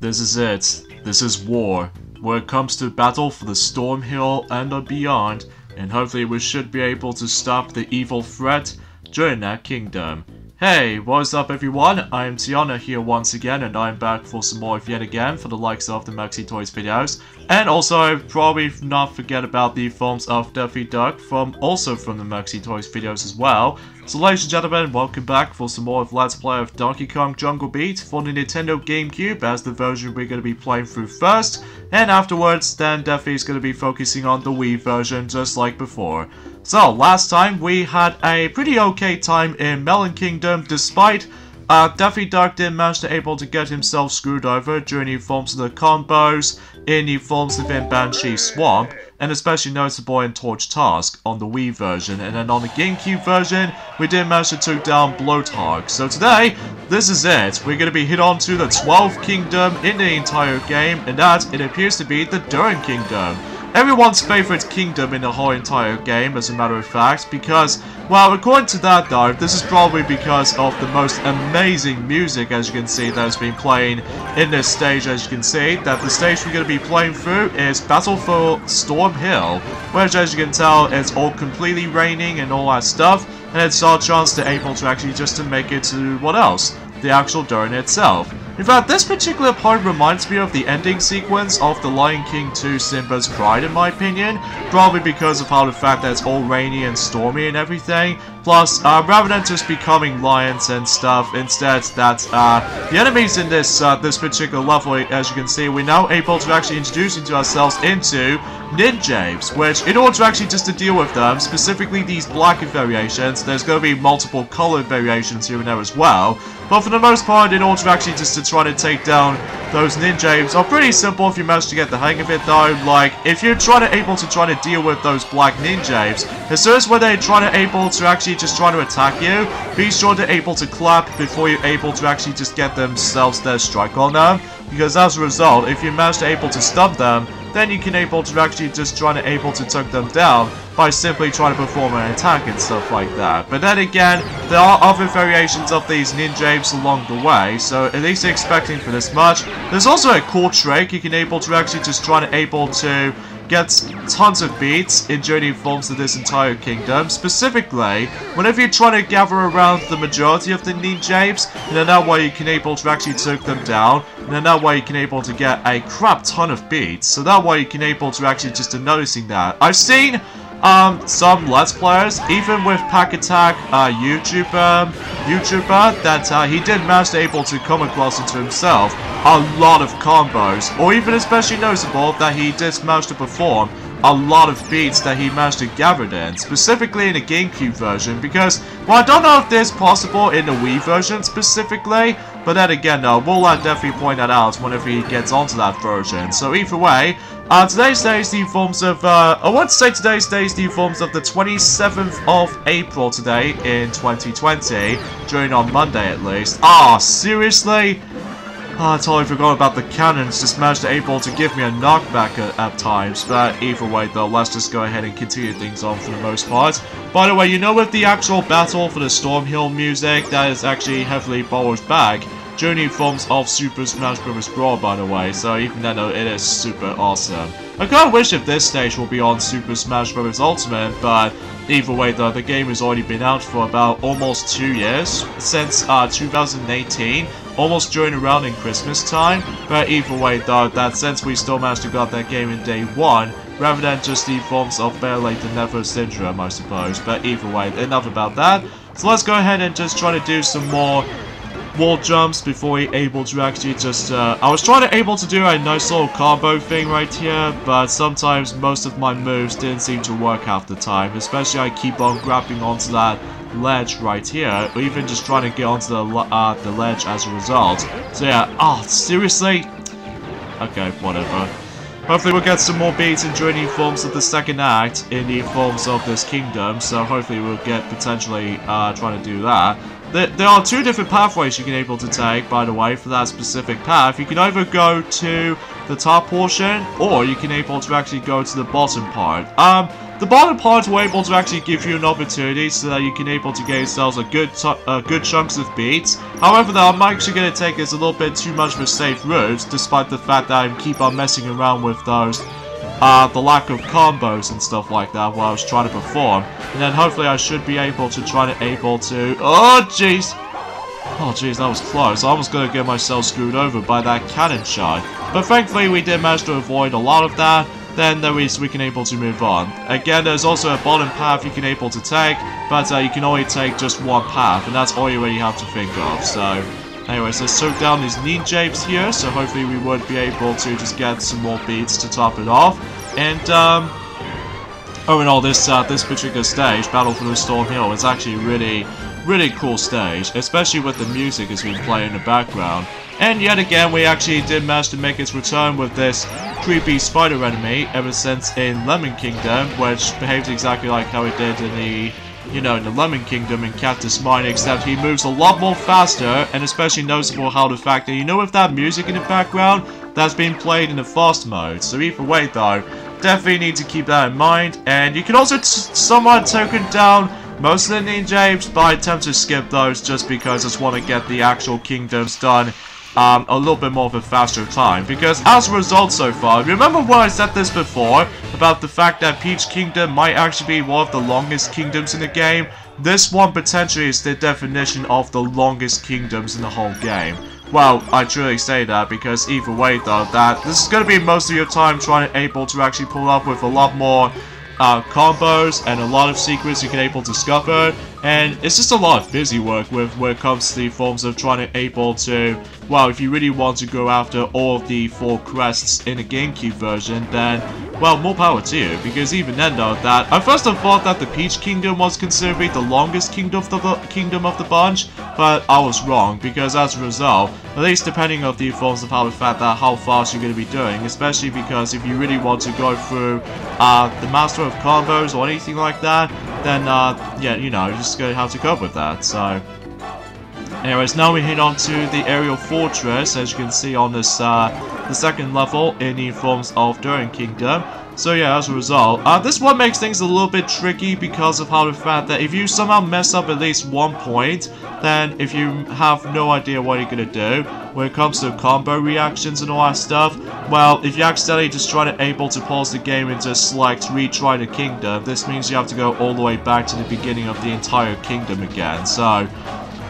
This is it. This is war. Where it comes to battle for the Storm Hill and beyond, and hopefully we should be able to stop the evil threat during that kingdom. Hey, what's up everyone? I'm Tiana here once again, and I'm back for some more yet again for the likes of the Maxi Toys videos. And also, probably not forget about the films of Daffy Duck from the Maxi Toys videos as well. So ladies and gentlemen, welcome back for some more of Let's Play of Donkey Kong Jungle Beat for the Nintendo GameCube as the version we're going to be playing through first. And afterwards, then Daffy's going to be focusing on the Wii version just like before. So, last time we had a pretty okay time in Melon Kingdom despite Daffy Duck didn't manage to able to get himself screwed over during the forms of the combos in the forms within Banshee Swamp, and especially noticeable in Torch Task on the Wii version, and then on the GameCube version, we did manage to take down Bloathog. So today, this is it. We're going to be hit on to the 12th kingdom in the entire game, and that, it appears to be the Durian Kingdom. Everyone's favorite kingdom in the whole entire game, as a matter of fact, because, well, according to that though, this is probably because of the most amazing music, as you can see, that has been playing in this stage. As you can see, that the stage we're going to be playing through is Battle for Storm Hill, which, as you can tell, it's all completely raining and all that stuff, and it's our chance to able to actually just to make it to, what else? The actual Durian itself. In fact, this particular part reminds me of the ending sequence of The Lion King 2 Simba's Pride, in my opinion. Probably because of how the fact that it's all rainy and stormy and everything. Plus, rather than just becoming lions and stuff, instead that the enemies in this particular level, as you can see, we're now able to actually introduce ourselves into ninjas, which in order to actually just to deal with them, specifically these black variations, there's going to be multiple colored variations here and there as well. But for the most part, in order to actually just to try to take down those ninjas are pretty simple if you manage to get the hang of it though. Like, if you're trying to deal with those black ninjas, as soon as when they're able to actually just try to attack you, be sure to able to clap before you're able to actually just get themselves their strike on them. Because as a result, if you manage to able to stun them, then you can able to actually just try to able to take them down by simply trying to perform an attack and stuff like that. But then again, there are other variations of these ninjas along the way, so at least expecting for this much. There's also a cool trick you can able to actually just try to able to get tons of beats in journey forms of this entire kingdom. Specifically, whenever you're trying to gather around the majority of the ninjas, and then that way you can able to actually take them down, and then that way you can able to get a crap ton of beats. So that way you can able to actually just noticing that. I've seen some Let's Players, even with Pack Attack YouTuber, that he did manage to able to come across into himself a lot of combos, or even especially noticeable that he did manage to perform a lot of beats that he managed to gather in, specifically in the GameCube version, because, well, I don't know if this is possible in the Wii version specifically, but then again, though, we'll definitely point that out whenever he gets onto that version. So either way, today's day is the forms of, I want to say today's day is the forms of the 27th of April today in 2020, during on Monday at least. Ah, seriously? I totally forgot about the cannons, just managed to able to give me a knockback at times, but either way though, let's just go ahead and continue things on for the most part. By the way, you know, with the actual battle for the Storm Hill music, that is actually heavily borrowed back during forms of Super Smash Bros. Brawl, by the way, so even then though, it is super awesome. I kinda wish if this stage will be on Super Smash Bros. Ultimate, but either way though, the game has already been out for about almost 2 years, since 2018, almost during around in Christmas time. But either way though, that since we still managed to got that game in day one, rather than just the forms of Bear Lake the Never Syndrome, I suppose. But either way, enough about that. So let's go ahead and just try to do some more wall jumps before we able to actually just I was trying to able to do a nice little combo thing right here, but sometimes most of my moves didn't seem to work half the time, especially I keep on grabbing onto that ledge right here, or even just trying to get onto the ledge as a result. So yeah, oh seriously? Okay, whatever. Hopefully we'll get some more beats in joining forms of the second act in the forms of this kingdom, so hopefully we'll get potentially trying to do that. there are two different pathways you can able to take, by the way, for that specific path. You can either go to the top portion, or you can able to actually go to the bottom part. The bottom part will able to actually give you an opportunity so that you can able to get yourselves a good chunks of beats. However, though, I'm actually going to take this a little bit too much of a safe route, despite the fact that I keep on messing around with those, the lack of combos and stuff like that while I was trying to perform. And then hopefully I should be able to oh jeez! Oh jeez, that was close. I almost gonna get myself screwed over by that cannon shot. But thankfully we did manage to avoid a lot of that. Then at least we can able to move on. Again, there's also a bottom path you can able to take, but you can only take just one path, and that's all you really have to think of. So, anyways, let's choke down these ninjas here, so hopefully we would be able to just get some more beats to top it off. And, oh, and all this particular stage, Battle for the Storm Hill, is actually really cool stage, especially with the music that's been playing in the background. And yet again, we actually did manage to make its return with this creepy spider enemy ever since in Lemon Kingdom, which behaves exactly like how it did in the, in the Lemon Kingdom in Cactus Mine, except he moves a lot more faster, and especially noticeable how the fact that, with that music in the background, that's being played in the fast mode. So either way though, definitely need to keep that in mind. And you can also somewhat token down most of the ninja apes, but I tend to skip those just because I just want to get the actual kingdoms done a little bit more of a faster time. Because as a result so far, remember when I said this before about the fact that Peach Kingdom might actually be one of the longest kingdoms in the game? This one potentially is the definition of the longest kingdoms in the whole game. Well, I truly say that because either way though, that this is going to be most of your time trying to able to actually pull up with a lot more combos and a lot of secrets you can able to discover, and it's just a lot of busy work when it comes to the forms of trying to able to, well, if you really want to go after all of the 4 quests in the GameCube version, then, well, more power to you, because even then though, that I first thought that the Peach Kingdom was considered to be the longest kingdom of the bunch, but I was wrong, because as a result, at least depending on the forms of how fast you're going to be doing, especially because if you really want to go through the Master of Combos or anything like that, then yeah, you're just going to have to cope with that. So anyways, now we head on to the Aerie Fortress, as you can see on this the second level in the forms of Durian Kingdom. So yeah, as a result, this one makes things a little bit tricky because of how the fact that if you somehow mess up at least one point, then if you have no idea what you're gonna do when it comes to combo reactions and all that stuff, well, if you accidentally just try to able to pause the game and just select retry the kingdom, this means you have to go all the way back to the beginning of the entire kingdom again. So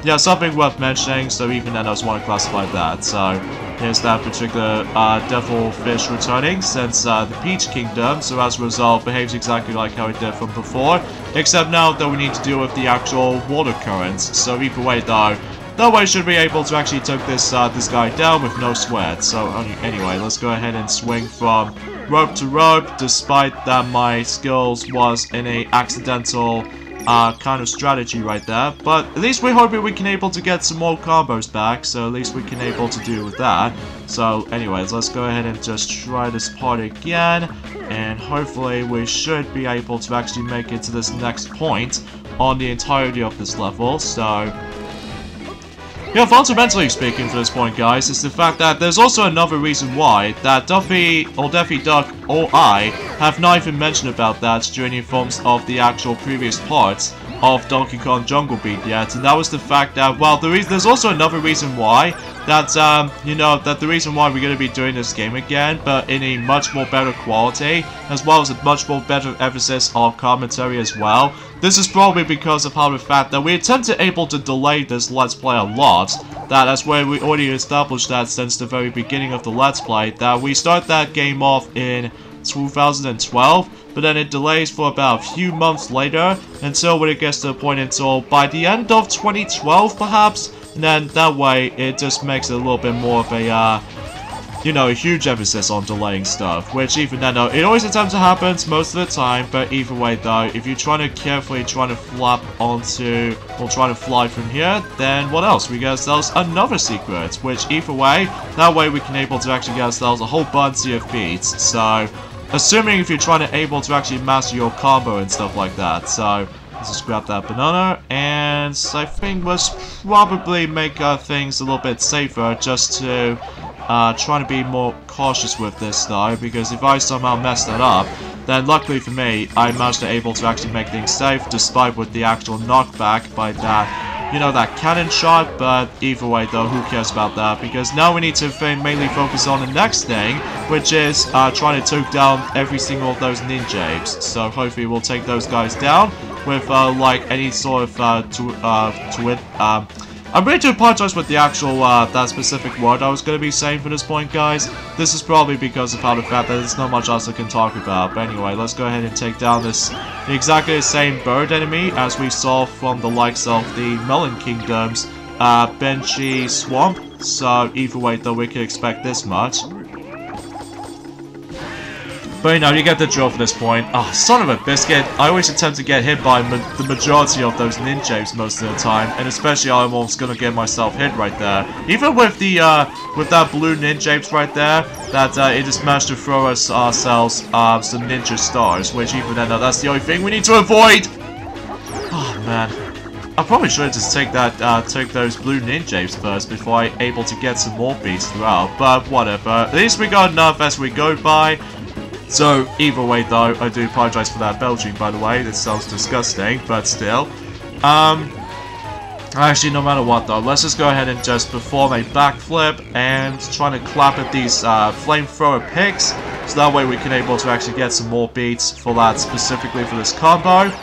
yeah, something worth mentioning, so even then I just want to classify that. So here's that particular devil fish returning since the Peach Kingdom, so as a result behaves exactly like how it did from before, except now that we need to deal with the actual water currents. So either way though, that way should be able to actually take this guy down with no sweat. So anyway, let's go ahead and swing from rope to rope, despite that my skills was in a accidental kind of strategy right there, but at least we're hoping we can able to get some more combos back, so at least we can able to do with that. So anyways, let's go ahead and just try this part again, and hopefully we should be able to actually make it to this next point on the entirety of this level. So yeah, fundamentally speaking for this point, guys, is the fact that there's also another reason why that Duffy or Daffy Duck or I have not even mentioned about that during the forms of the actual previous parts of Donkey Kong Jungle Beat yet, and that was the fact that, well, there's also another reason why that, that the reason why we're going to be doing this game again, but in a much more better quality, as well as a much more better emphasis on commentary as well. This is probably because of how the fact that we attempted able to delay this Let's Play a lot, that as where we already established that since the very beginning of the Let's Play, that we start that game off in 2012, but then it delays for about a few months later, until when it gets to the point until by the end of 2012 perhaps, and then that way it just makes it a little bit more of a, a huge emphasis on delaying stuff, which even then though, it always attempts to happen most of the time, but either way though, if you're trying to carefully flap onto, or trying to fly from here, then what else? We get ourselves another secret, which either way, that way we can able to actually get ourselves a whole bunch of beats. So assuming if you're trying to able to actually master your combo and stuff like that. So Let's just grab that banana, and I think let's probably make things a little bit safer just to try to be more cautious with this though, because if I somehow mess that up, then luckily for me, I managed to able to actually make things safe despite with the actual knockback by that, you know, that cannon shot. But either way though, who cares about that, because now we need to mainly focus on the next thing, which is trying to take down every single of those ninja apes. So hopefully we'll take those guys down with like any sort of I'm ready to apologize with the actual, that specific word I was going to be saying for this point, guys. This is probably because of how the fact that there's not much else I can talk about. But anyway, let's go ahead and take down this exactly the same bird enemy as we saw from the likes of the Melon Kingdom's Benchy Swamp. So either way, though, we can expect this much. But you know, you get the drill for this point. Ah, son of a biscuit. I always attempt to get hit by the majority of those ninjas most of the time, and especially I'm almost gonna get myself hit right there. Even with the with that blue ninja right there, that it just managed to throw us ourselves some ninja stars, which even then, that's the only thing we need to avoid. Oh man. I probably should just take those blue ninjas first before I'm able to get some more beats throughout, but whatever. At least we got enough as we go by. So, either way though, I do apologize for that belching, by the way. This sounds disgusting, but still. Actually, no matter what though, let's just go ahead and just perform a backflip and try to clap at these flamethrower picks. So that way we can able to actually get some more beats for that, specifically for this combo.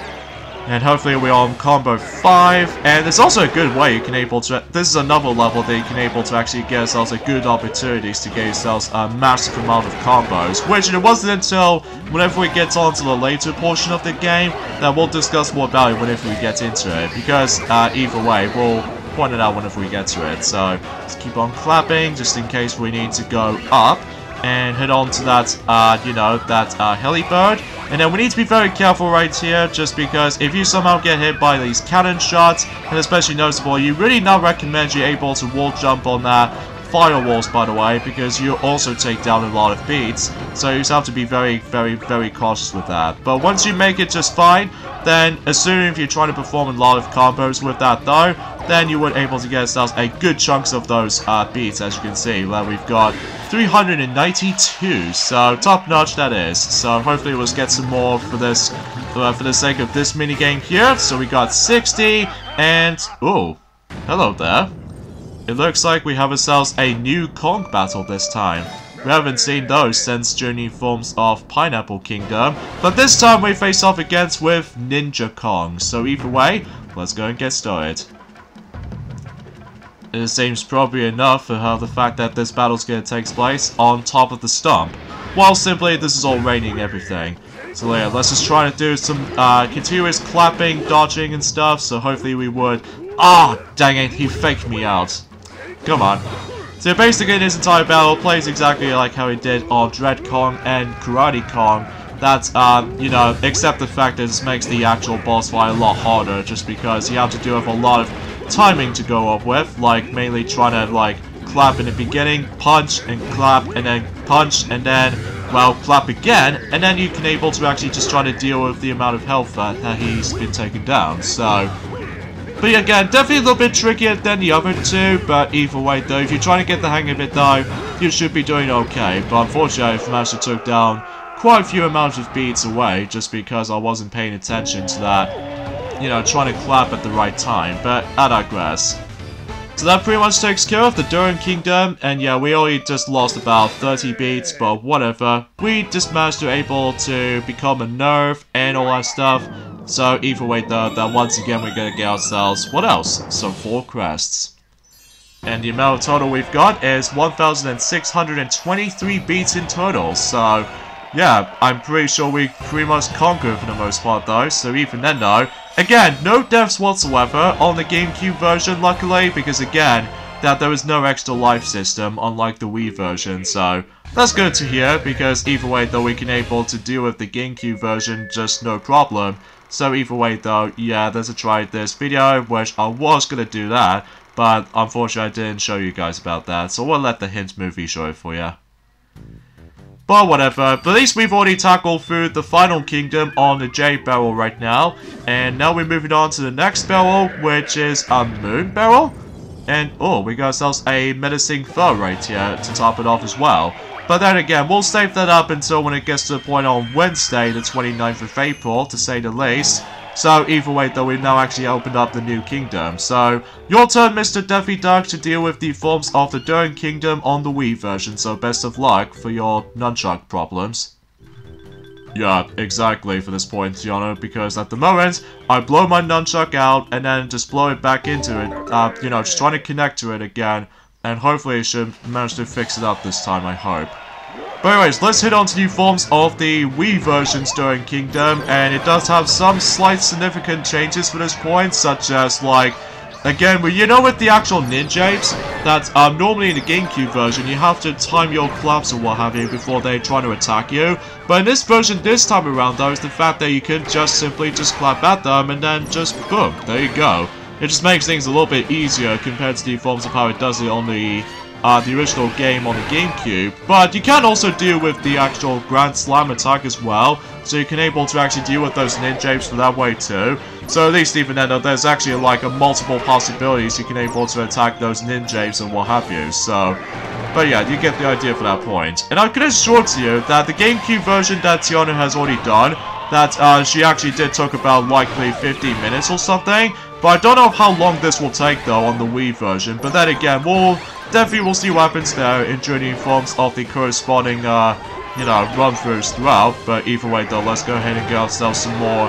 And hopefully we're on combo 5, and there's also a good way you can able to, this is another level that you can able to actually get yourselves a good opportunities to get yourselves a massive amount of combos, which it wasn't until whenever we get on to the later portion of the game that we'll discuss more about it whenever we get into it, because either way, we'll point it out whenever we get to it. So let's keep on clapping just in case we need to go up and head on to that, you know, that helibird. And then we need to be very careful right here, just because if you somehow get hit by these cannon shots, and especially noticeable, you really not recommend you're able to wall jump on that firewalls, by the way, because you also take down a lot of beats. So you just have to be very, very, very cautious with that. But once you make it just fine, then assuming if you're trying to perform a lot of combos with that though, then you would able to get yourselves a good chunks of those beats, as you can see. Well, we've got 392, so top notch that is. So hopefully we'll get some more for this, for the sake of this mini game here. So we got 60, and oh, hello there. It looks like we have ourselves a new Kong battle this time. We haven't seen those since Journey Forms of Pineapple Kingdom, but this time we face off against with Ninja Kong. So either way, let's go and get started. It seems probably enough for how the fact that this battle's gonna take place on top of the stump, while simply this is all raining and everything. So yeah, let's just try to do some continuous clapping, dodging and stuff, so hopefully we would... Ah, dang it, he faked me out. Come on. So basically this entire battle plays exactly like how it did on Dread Kong and Karate Kong. That's, you know, except the fact that this makes the actual boss fight a lot harder, just because you have to do with a lot of timing to go up with, like mainly trying to like clap in the beginning, punch and clap, and then punch, and then, well, clap again, and then you can able to actually just try to deal with the amount of health that he's been taken down. So, but again, definitely a little bit trickier than the other two, but either way though, if you're trying to get the hang of it though, you should be doing okay. But unfortunately, I've managed to took down quite a few amounts of beats away, just because I wasn't paying attention to that, you know, trying to clap at the right time, but I digress. So that pretty much takes care of the Durian Kingdom, and yeah, we only just lost about 30 beats, but whatever. We just managed to able to become a nerve and all that stuff. So either way though, that once again we're gonna get ourselves, what else? Some 4 crests. And the amount of total we've got is 1,623 beats in total, so yeah, I'm pretty sure we pretty much conquered for the most part though, so even then though, again, no deaths whatsoever on the GameCube version luckily, because again, that there was no extra life system unlike the Wii version, so that's good to hear, because either way though we can able to deal with the GameCube version just no problem. So either way though, yeah, there's a try this video, which I was gonna do that, but unfortunately I didn't show you guys about that, so we'll let the hint movie show it for you. But whatever, but at least we've already tackled through the final kingdom on the Jade Barrel right now. And now we're moving on to the next barrel, which is a Moon Barrel. And, oh, we got ourselves a menacing foe right here to top it off as well. But then again, we'll save that up until when it gets to the point on Wednesday, the 29th of April, to say the least. So, either way, though, we've now actually opened up the new kingdom. So, your turn, Mr. Daffy Duck, to deal with the forms of the Durian Kingdom on the Wii version. So, best of luck for your nunchuck problems. Yeah, exactly for this point, Tiana, because at the moment, I blow my nunchuck out and then just blow it back into it, you know, just trying to connect to it again, and hopefully it should manage to fix it up this time, I hope. But anyways, let's hit on to new forms of the Wii version's Durian Kingdom, and it does have some slight significant changes for this point, such as, like, again, you know with the actual ninja apes, that normally in the GameCube version, you have to time your claps or what have you before they try to attack you. But in this version, this time around, though, is the fact that you can just simply just clap at them and then just boom, there you go. It just makes things a little bit easier compared to the forms of how it does it on the original game on the GameCube. But you can also deal with the actual Grand Slam attack as well, so you can able to actually deal with those ninja apes for that way too. So at least even then, there's actually like a multiple possibilities you can able to attack those ninja apes and what have you. So, but yeah, you get the idea for that point. And I can assure to you that the GameCube version that Tiana has already done, that she actually did talk about likely 15 minutes or something. But I don't know how long this will take though on the Wii version. But then again, we'll see what happens there in journey forms of the corresponding, you know, run-throughs throughout. But either way though, let's go ahead and get ourselves some more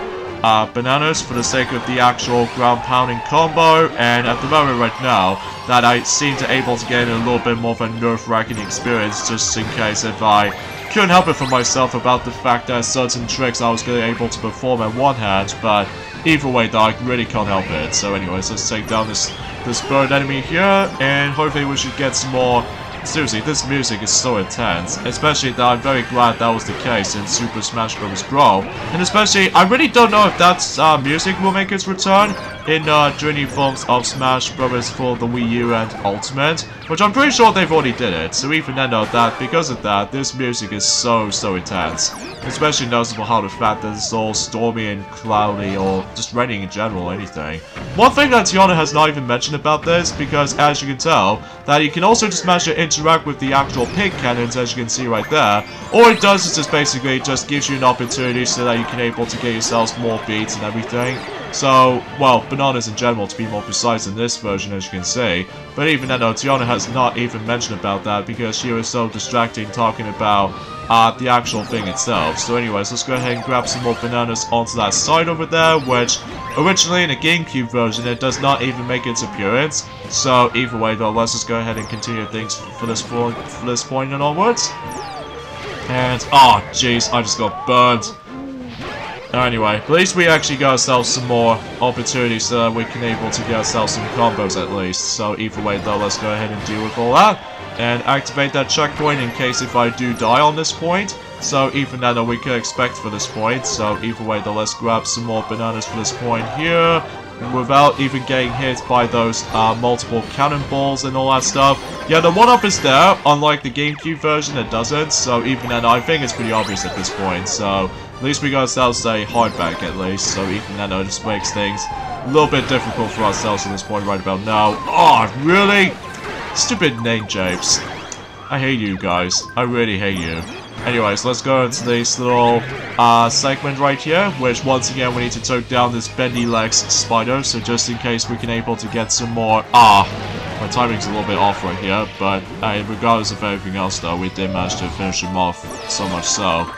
bananas for the sake of the actual ground-pounding combo. And at the moment right now, that I seem to able to gain a little bit more of a nerve-wracking experience, just in case if I couldn't help it for myself about the fact that certain tricks I was going to be able to perform at one hand. But either way though, I really can't help it. So anyways, let's take down this bird enemy here, and hopefully we should get some more. Seriously, this music is so intense, especially that I'm very glad that was the case in Super Smash Bros. Brawl. And especially, I really don't know if that music will make its return in journey forms of Smash Bros. For the Wii U and Ultimate, which I'm pretty sure they've already did it. So even then, that because of that, this music is so intense. Especially noticeable how the fact that it's all stormy and cloudy, or just raining in general, anything. One thing that Tiana has not even mentioned about this, because as you can tell, that you can also just manage to interact with the actual pig cannons, as you can see right there. All it does is just basically just gives you an opportunity so that you can able to get yourselves more beats and everything. So, well, bananas in general to be more precise in this version, as you can see. But even then, Tiana has not even mentioned about that because she was so distracting talking about the actual thing itself. So anyways, let's go ahead and grab some more bananas onto that side over there, which originally in the GameCube version, it does not even make its appearance. So either way though, let's just go ahead and continue things for this point and onwards. And, oh jeez, I just got burned. Anyway, at least we actually got ourselves some more opportunities so that we can able to get ourselves some combos at least. So either way though, let's go ahead and deal with all that. And activate that checkpoint in case if I do die on this point. So even that we could expect for this point. So either way though, let's grab some more bananas for this point here, without even getting hit by those multiple cannonballs and all that stuff. Yeah, the 1-up is there, unlike the GameCube version it doesn't. So even then, I think it's pretty obvious at this point. So at least we got ourselves a hardback at least. So even then, it just makes things a little bit difficult for ourselves at this point right about now. Oh, really? Stupid name japes. I hate you guys. I really hate you. Anyways, let's go into this little segment right here, which once again we need to take down this bendy legs spider. So just in case we can able to get some more. My timing's a little bit off right here, but regardless of everything else though, we did manage to finish him off, so much so.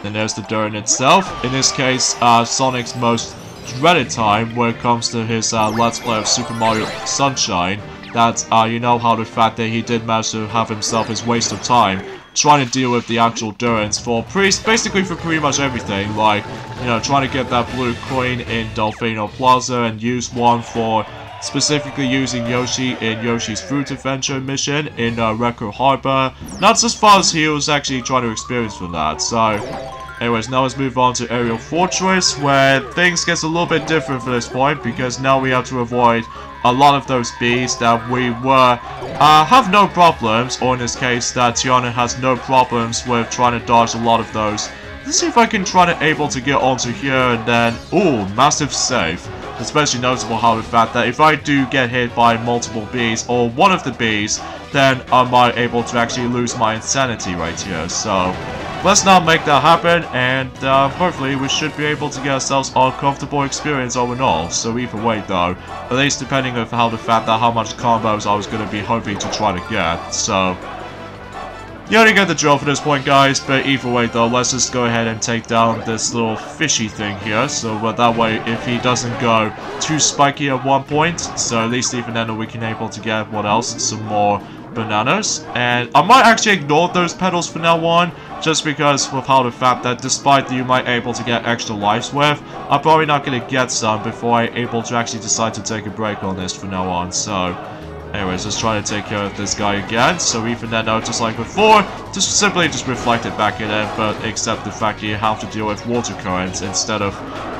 Then there's the Durian itself. In this case, Sonic's most dreaded time when it comes to his Let's Play of Super Mario Sunshine. That, you know how the fact that he did manage to have himself his waste of time trying to deal with the actual Durians for basically for pretty much everything, like, you know, trying to get that blue coin in Delfino Plaza and use one for specifically using Yoshi in Yoshi's Fruit Adventure mission in Record Harbor. That's as far as he was actually trying to experience from that. So Anyways, now let's move on to Aerie Fortress, where things gets a little bit different for this point, because now we have to avoid a lot of those bees that we were, have no problems, or in this case, that Tiana has no problems with trying to dodge a lot of those. Let's see if I can try to able to get onto here, and then, ooh, massive save. Especially noticeable how the fact that if I do get hit by multiple bees, or one of the bees, then I might able to actually lose my insanity right here. So, let's not make that happen, and hopefully we should be able to get ourselves a comfortable experience all in all. So either way though, at least depending on how the fact that how much combos I was going to be hoping to try to get. So, you already get the drill for this point, guys, but either way though, let's just go ahead and take down this little fishy thing here, so that way if he doesn't go too spiky at one point, so at least even then we can able to get, what else, some more bananas. And I might actually ignore those petals for now on, just because with how the fact that despite that you might able to get extra lives with, I'm probably not going to get some before I'm able to actually decide to take a break on this from now on. So anyways, let's try to take care of this guy again. So even then, just like before, just simply reflect it back in it, but except the fact that you have to deal with water currents instead of,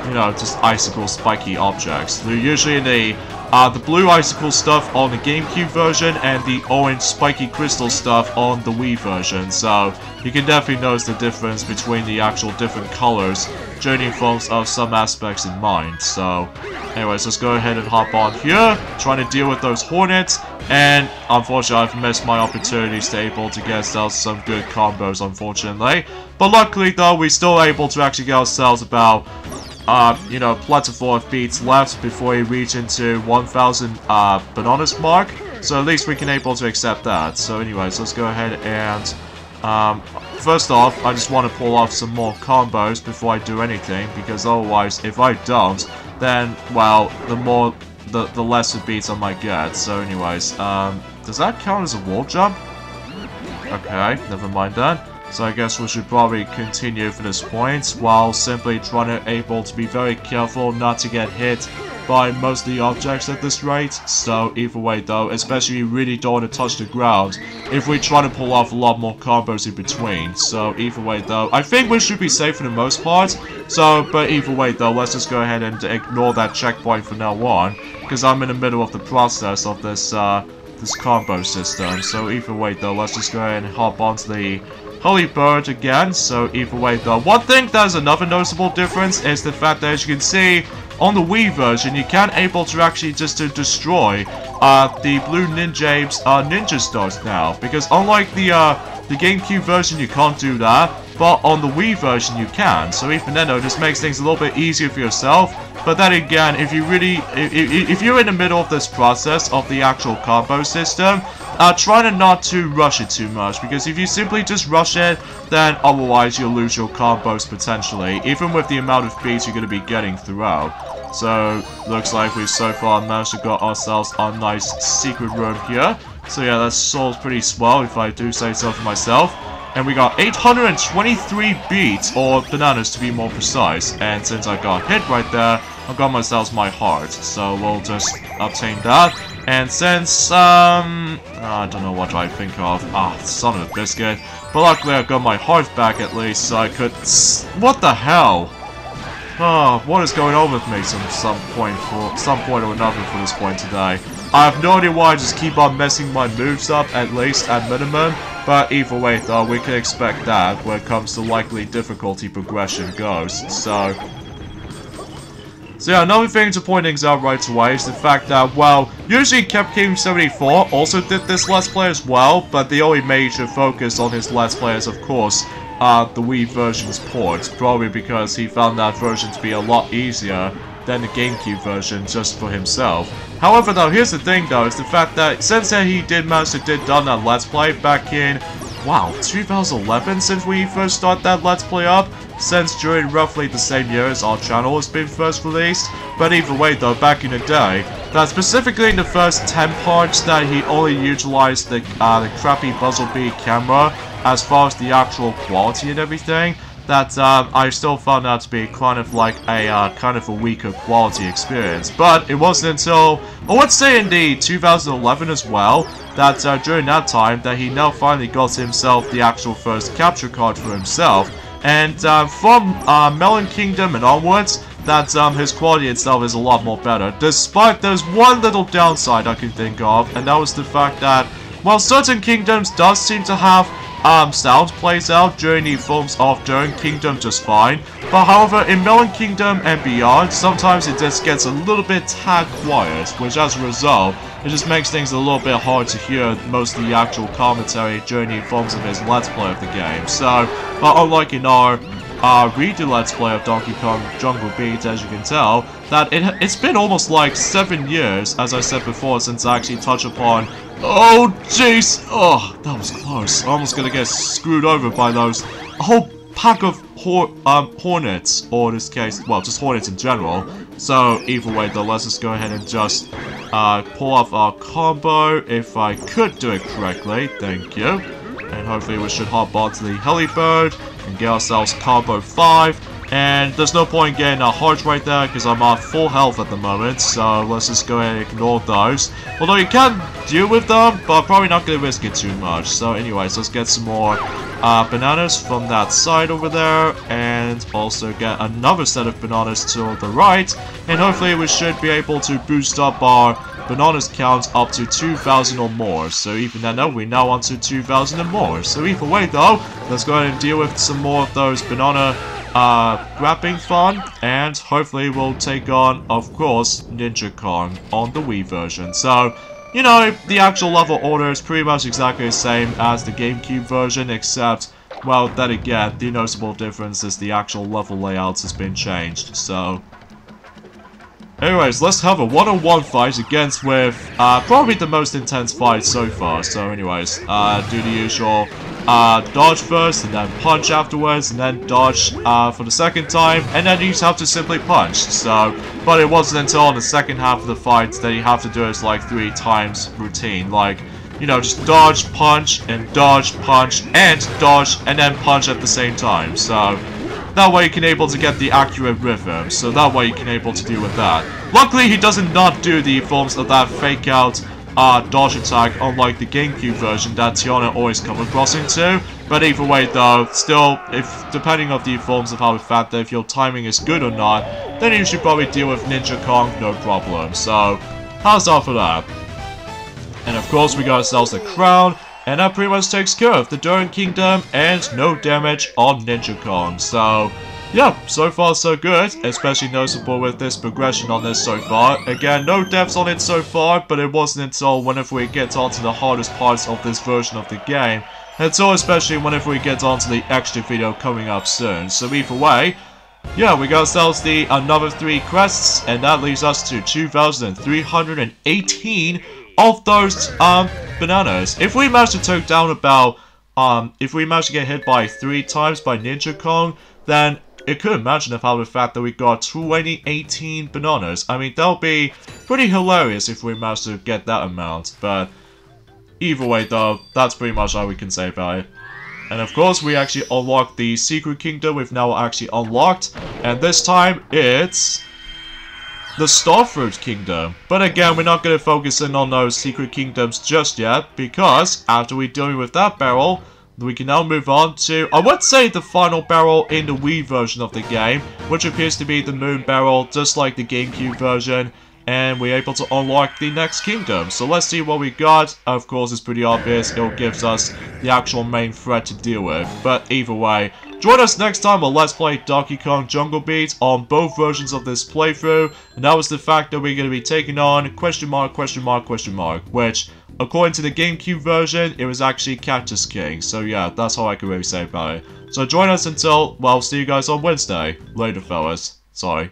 you know, just icicle spiky objects. They're usually the blue icicle stuff on the GameCube version and the orange spiky crystal stuff on the Wii version. So you can definitely notice the difference between the actual different colors, journeying from some aspects in mind. So anyways, let's go ahead and hop on here, trying to deal with those hornets, and unfortunately I've missed my opportunities to able to get ourselves some good combos, unfortunately. But luckily though, we're still able to actually get ourselves about you know, plentiful of beats left before we reach into 1000 bananas mark, so at least we can able to accept that. So anyways, let's go ahead and first off, I just want to pull off some more combos before I do anything, because otherwise if I don't, then well, the lesser beats I might get. So anyways, does that count as a wall jump? Okay, never mind that. So I guess we should probably continue for this point, while simply trying to able to be very careful not to get hit by most of the objects at this rate. So either way though, especially we really don't want to touch the ground if we try to pull off a lot more combos in between. So either way though, I think we should be safe for the most part. So, but either way though, let's just go ahead and ignore that checkpoint from now on, because I'm in the middle of the process of this this combo system. So either way though, let's just go ahead and hop onto the Holy Bird again. So either way though, one thing that is another noticeable difference is the fact that, as you can see, on the Wii version, you can able to actually just to destroy the Blue Ninja's ninja stars now, because unlike the GameCube version, you can't do that, but on the Wii version you can. So even then, though, this makes things a little bit easier for yourself. But then again, if you really, if you're in the middle of this process of the actual combo system, try to not to rush it too much, because if you simply just rush it, then otherwise you'll lose your combos potentially, even with the amount of beats you're going to be getting throughout. So, looks like we've so far managed to got ourselves a nice secret room here. So yeah, that's sold pretty swell, if I do say so for myself. And we got 823 beats, or bananas to be more precise. And since I got hit right there, I got myself my heart. So we'll just obtain that. And since, I don't know what I think of. Son of a biscuit. But luckily I got my heart back at least, so I could... What the hell? Oh, what is going on with me some point or another for this point today? I have no idea why I just keep on messing my moves up, at least at minimum. But either way though, we can expect that when it comes to likely difficulty progression goes. So yeah, another thing to point things out right away is the fact that, well, usually Capcom 74 also did this Let's Play as well, but the only major focus on his Let's Play is, of course, the Wii version's port, probably because he found that version to be a lot easier than the GameCube version just for himself. However though, here's the thing though, is the fact that since he did manage to done that Let's Play back in, wow, 2011 since we first started that Let's Play up, since during roughly the same year as our channel has been first released. But either way though, back in the day, that specifically in the first 10 parts that he only utilized the crappy Buzzlebee camera as far as the actual quality and everything, that I still found that to be kind of like a kind of a weaker quality experience. But it wasn't until, I would say in the 2011 as well, that during that time that he now finally got himself the actual first capture card for himself. And from Melon Kingdom and onwards, that his quality itself is a lot more better. Despite there's one little downside I can think of, and that was the fact that, while certain kingdoms does seem to have sound plays out during the forms of Durian Kingdom just fine, but however in Melon Kingdom and beyond, sometimes it just gets a little bit tad quiet, which as a result, it just makes things a little bit hard to hear most of the actual commentary during the forms of his Let's Play of the game. So, but unlike in our redo Let's Play of Donkey Kong Jungle Beat, as you can tell, that it's been almost like 7 years, as I said before, since I actually touched upon. Oh jeez! Oh, that was close. I'm almost gonna get screwed over by those. A whole pack of hornets, or in this case, well, just hornets in general. So either way though, let's just go ahead and just pull off our combo, if I could do it correctly. Thank you. And hopefully we should hop onto the helibird and get ourselves combo 5. And there's no point getting a heart right there because I'm at full health at the moment, so let's just go ahead and ignore those. Although you can deal with them, but probably not going to risk it too much. So anyways, let's get some more bananas from that side over there, and also get another set of bananas to the right, and hopefully we should be able to boost up our bananas count up to 2,000 or more. So even then, we're now on to 2,000 and more. So either way though, let's go ahead and deal with some more of those banana grabbing fun, and hopefully we'll take on, of course, Ninja Kong on the Wii version. So, you know, the actual level order is pretty much exactly the same as the GameCube version, except, well, then again, the noticeable difference is the actual level layouts has been changed. So, anyways, let's have a one-on-one fight against with probably the most intense fight so far. So anyways, do the usual dodge first, and then punch afterwards, and then dodge for the second time, and then you just have to simply punch. So, but it wasn't until on the second half of the fight that you have to do it like 3 times routine, like, you know, just dodge, punch, and dodge, punch, and dodge, and then punch at the same time. So that way you can able to get the accurate rhythm, so that way you can able to deal with that. Luckily he doesn't not do the forms of that fake out dodge attack, unlike the GameCube version that Tiana always come across into. But either way though, still, if depending on the forms of how effective if your timing is good or not, then you should probably deal with Ninja Kong no problem. So how's that for that? And of course we got ourselves the crown, and that pretty much takes care of the Durian Kingdom and no damage on Ninja Kong. So yeah, so far so good, especially noticeable with this progression on this so far. Again, no deaths on it so far, but it wasn't until whenever we get onto the hardest parts of this version of the game, until especially whenever we get onto the extra video coming up soon. So either way, yeah, we got ourselves the another 3 crests, and that leaves us to 2,318 of those bananas. If we manage to take down about if we manage to get hit by 3 times by Ninja Kong, then it could imagine about the fact that we got 2018 bananas. I mean, that would be pretty hilarious if we managed to get that amount. But either way though, that's pretty much all we can say about it. And of course, we actually unlocked the Secret Kingdom. We've now actually unlocked, and this time it's the Starfruit Kingdom. But again, we're not going to focus in on those Secret Kingdoms just yet, because after we're done with that barrel, we can now move on to, I would say, the final barrel in the Wii version of the game, which appears to be the Moon Barrel, just like the GameCube version, and we're able to unlock the next kingdom. So let's see what we got. Of course, it's pretty obvious, it gives us the actual main threat to deal with, but either way, join us next time on Let's Play Donkey Kong Jungle Beat on both versions of this playthrough, and that was the fact that we're going to be taking on question mark, which, according to the GameCube version, it was actually Cactus King. So yeah, that's all I can really say about it. So join us until, well, see you guys on Wednesday. Later, fellas. Sorry.